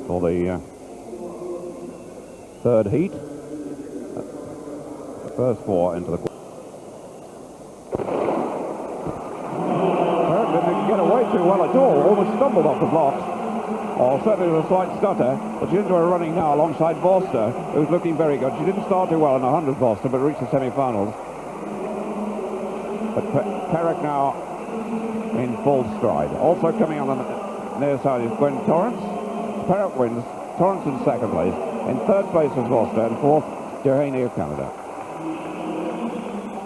for the third heat. The first four into the didn't get away too well at all. Almost stumbled off the blocks. Or certainly with a slight stutter. But she's into her running now alongside Vorster, who's looking very good. She didn't start too well in 100, Vorster, but reached the semi-finals. But Pérec now in full stride. Also coming on the near side is Gwen Torrence. Pérec wins. Torrence in second place. In third place was Vorster, and fourth, Duane of Canada.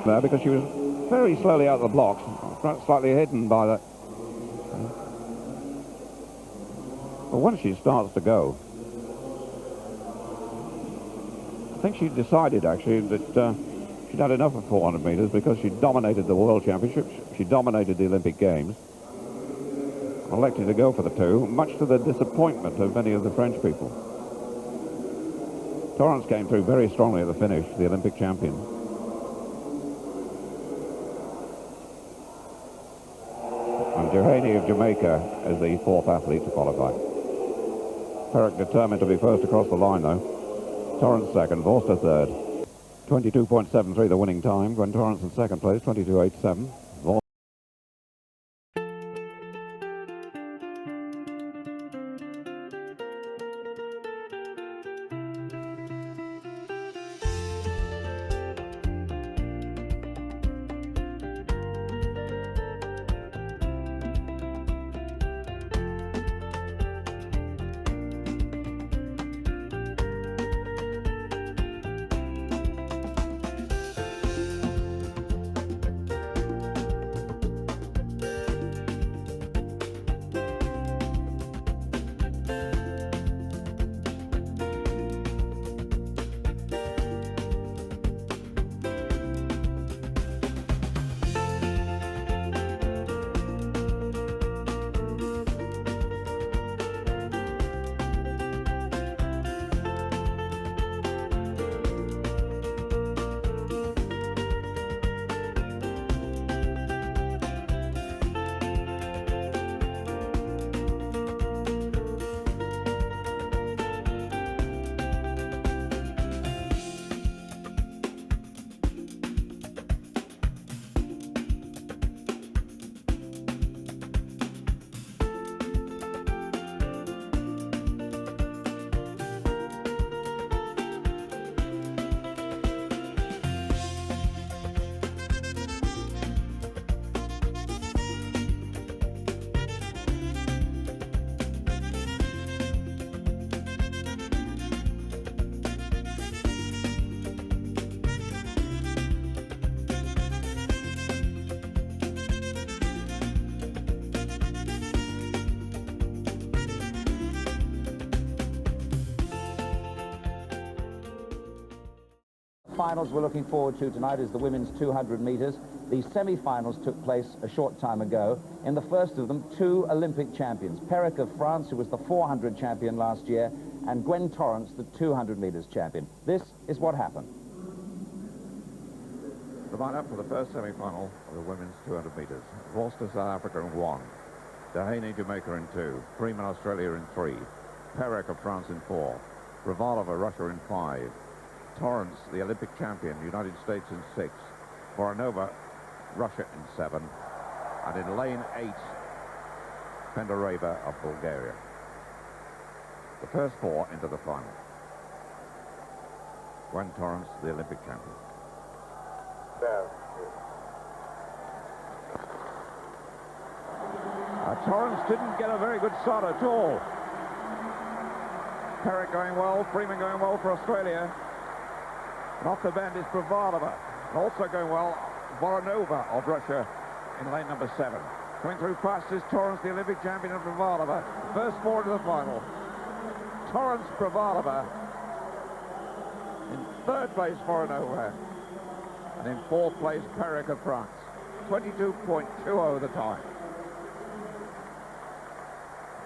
There, because she was very slowly out of the blocks, slightly hidden by that. But once she starts to go, I think she decided actually that she'd had enough of 400 metres because she dominated the World Championships, she dominated the Olympic Games, elected to go for the two, much to the disappointment of many of the French people. Torrence came through very strongly at the finish, the Olympic champion. And Duane of Jamaica is the fourth athlete to qualify. Pérec determined to be first across the line, though. Torrence second, Vorster third. 22.73 the winning time. Gwen Torrence in second place, 22.87. Finals we're looking forward to tonight is the women's 200 metres. The semi-finals took place a short time ago. In the first of them, two Olympic champions. Pérec of France, who was the 400 champion last year, and Gwen Torrence, the 200 metres champion. This is what happened. The line-up for the first semi-final of the women's 200 metres. Vorster, South Africa in 1. Duane, Jamaica in 2. Freeman, Australia in 3. Pérec of France in 4. Privalova, Russia in 5. Torrence, the Olympic champion, United States in 6. Voronova, Russia in 7. And in lane 8, Pendareva of Bulgaria. The first four into the final. Gwen Torrence, the Olympic champion. Torrence didn't get a very good start at all. Pérec going well, Freeman going well for Australia. And off the bend is Privalova. And also going well, Voronova of Russia in lane number 7. Coming through fast is Torrence, the Olympic champion, and Privalova. First four to the final. Torrence, Privalova. In third place, Voronova. And in fourth place, Pérec of France. 22.20 the time.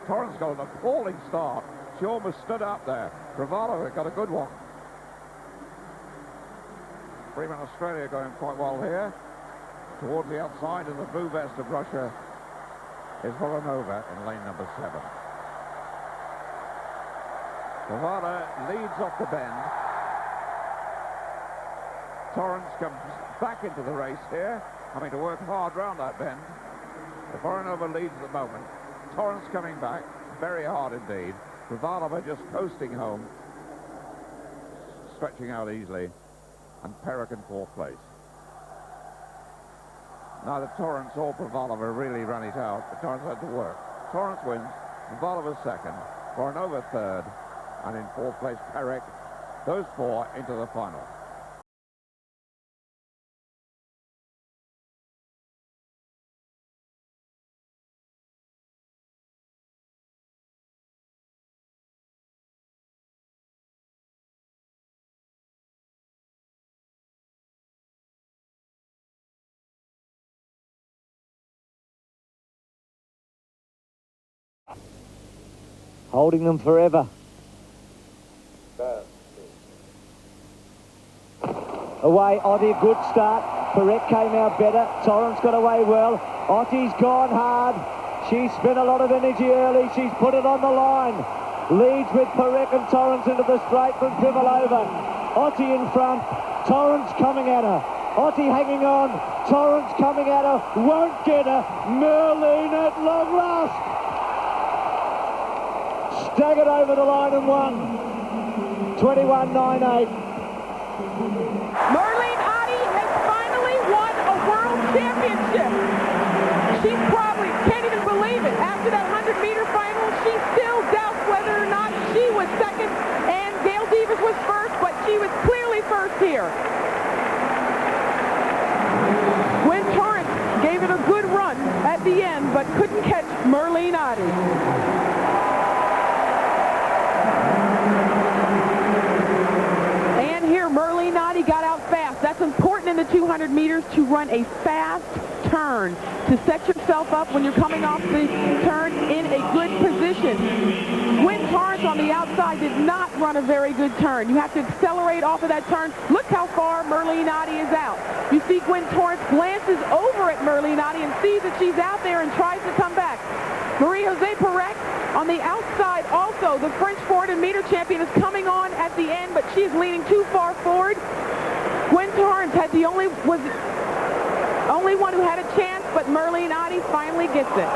Torrence got an appalling start. She almost stood up there. Privalova got a good one. Freeman, Australia going quite well here. Towards the outside of the blue vest of Russia is Voronova in lane number 7. Pravada leads off the bend. Torrence comes back into the race here, having to work hard round that bend. Voronova leads at the moment. Torrence coming back, very hard indeed. Privalova just coasting home, stretching out easily, and Pérec in fourth place. Neither Torrence or Privalova really ran it out, but Torrence had to work. Torrence wins, Privalova second, Voronova third, and in fourth place Pérec. Those four into the final. Holding them forever. Away, Ottey, good start. Pérec came out better. Torrence got away well. Ottey's gone hard. She's spent a lot of energy early. She's put it on the line. Leads with Pérec and Torrence into the straight from Privalova. Ottey in front. Torrence coming at her. Ottey hanging on. Torrence coming at her. Won't get her. Merlene at long last. Staggered over the line and won. 21.98. Merlene Ottey has finally won a World Championship. She probably can't even believe it. After that 100-meter final, she still doubts whether or not she was second and Gail Davis was first, but she was clearly first here. Gwen Torrence gave it a good run at the end, but couldn't catch Merlene Ottey. Merlene Ottey got out fast. That's important in the 200 meters to run a fast turn, to set yourself up when you're coming off the turn in a good position. Gwen Torrence on the outside did not run a very good turn. You have to accelerate off of that turn. Look how far Merlene Ottey is out. You see Gwen Torrence glances over at Merlene Ottey and sees that she's out there and tries to come back. Marie-José Pérec on the outside also. The French 400 meter champion is coming on at the end, but she is leaning too far forward. Gwen Torrence was the only one who had a chance, but Merlene Ottey finally gets it.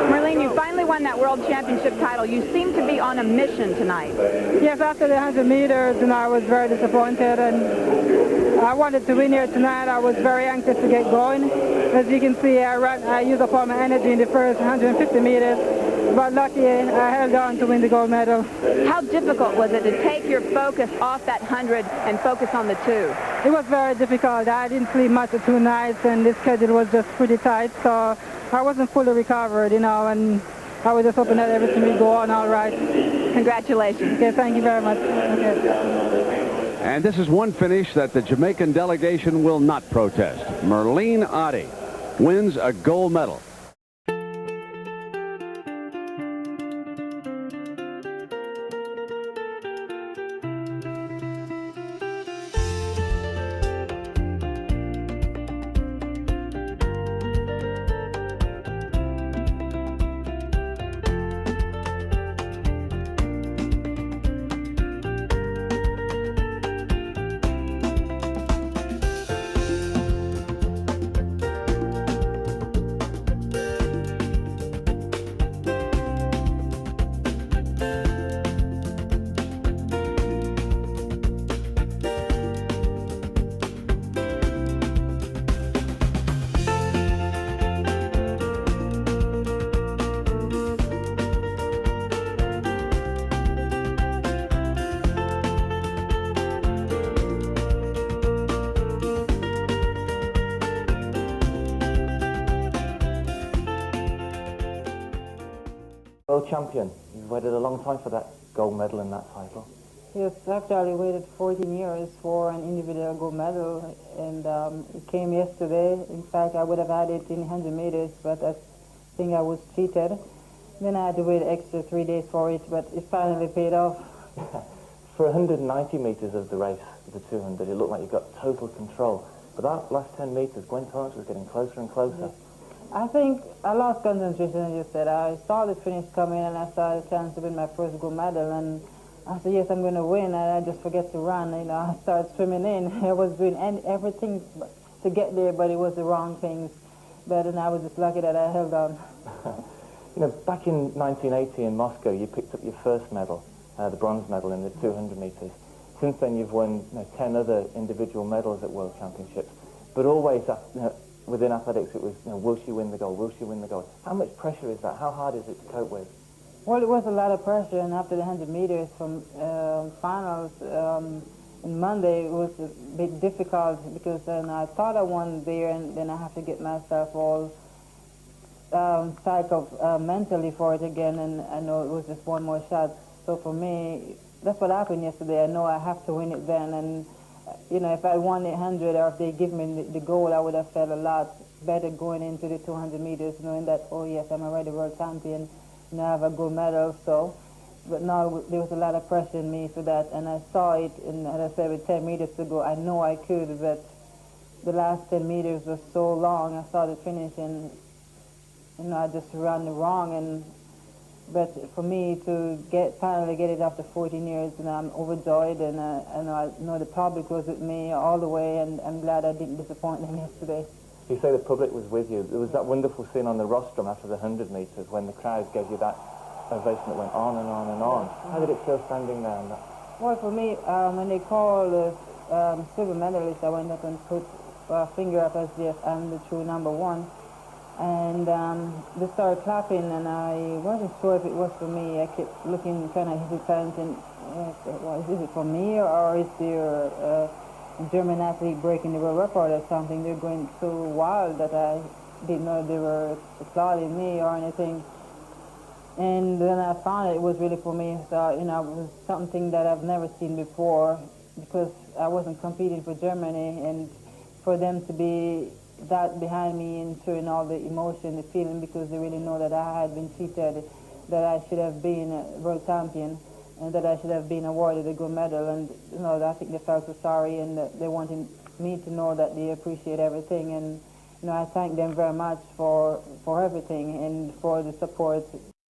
Merlene, you finally won that World Championship title. You seem to be on a mission tonight. Yes, after the 100 meters, I was very disappointed, and I wanted to win here tonight. I was very anxious to get going. As you can see, I used up all my energy in the first 150 meters, but lucky I held on to win the gold medal. How difficult was it to take your focus off that 100 and focus on the 2? It was very difficult. I didn't sleep much for 2 nights, and this schedule was just pretty tight, so I wasn't fully recovered, and I was just hoping that everything would go on all right. Congratulations. Okay, thank you very much. Okay. And this is one finish that the Jamaican delegation will not protest. Merlene Ottey wins a gold medal. World champion. You've waited a long time for that gold medal and that title. Yes, actually waited 14 years for an individual gold medal, and it came yesterday. In fact, I would have had it in 100 meters, but I think I was cheated. Then I had to wait extra 3 days for it, but it finally paid off. For 190 meters of the race, the 200, it looked like you got total control. But that last 10 meters, Gwen Torrence was getting closer and closer. Yes. I think I lost concentration, as you said. I saw the finish coming and I saw the chance to win my first gold medal, and I said, yes, I'm going to win, and I just forget to run. You know, I started swimming in. I was doing everything to get there, but it was the wrong things. But then I was just lucky that I held on. You know, back in 1980 in Moscow, you picked up your first medal, the bronze medal in the 200 meters. Since then, you've won 10 other individual medals at World Championships. But always, within athletics, it was, will she win the gold? Will she win the gold? How much pressure is that? How hard is it to cope with? Well, it was a lot of pressure, and after the 100 meters from finals on Monday, it was a bit difficult because then I thought I won there, and then I have to get myself all psyched mentally for it again, and I know it was just one more shot. So for me, that's what happened yesterday. I know I have to win it then, and if I won the 100 or if they give me the gold, I would have felt a lot better going into the 200 meters, knowing that, oh yes, I'm already world champion, I have a gold medal. So, but now there was a lot of pressure in me for that, and I saw it, and as I said, with 10 meters to go, I know I could, but the last 10 meters was so long. I saw the finish, and I just ran wrong, but for me to finally get it after 14 years, and I'm overjoyed, and I know the public was with me all the way, and I'm glad I didn't disappoint them yesterday. You say the public was with you. There was that wonderful scene on the rostrum after the 100 meters when the crowd gave you that ovation that went on and on and on. How did it feel standing there? Well, for me, when they called the silver medalist, I went up and put a finger up as if I'm the true number one. And they started clapping, and I wasn't sure if it was for me. I kept looking kind of hesitant, and is it for me, or is there a German athlete breaking the world record or something? They're going so wild that I didn't know they were applauding me or anything. And then I found it was really for me. So, it was something that I've never seen before, because I wasn't competing for Germany, and for them to be that behind me and showing all the emotion, the feeling, because they really know that I had been cheated, that I should have been a world champion, and that I should have been awarded a gold medal. And I think they felt so sorry, and they wanted me to know that they appreciate everything. And I thank them very much for everything and for the support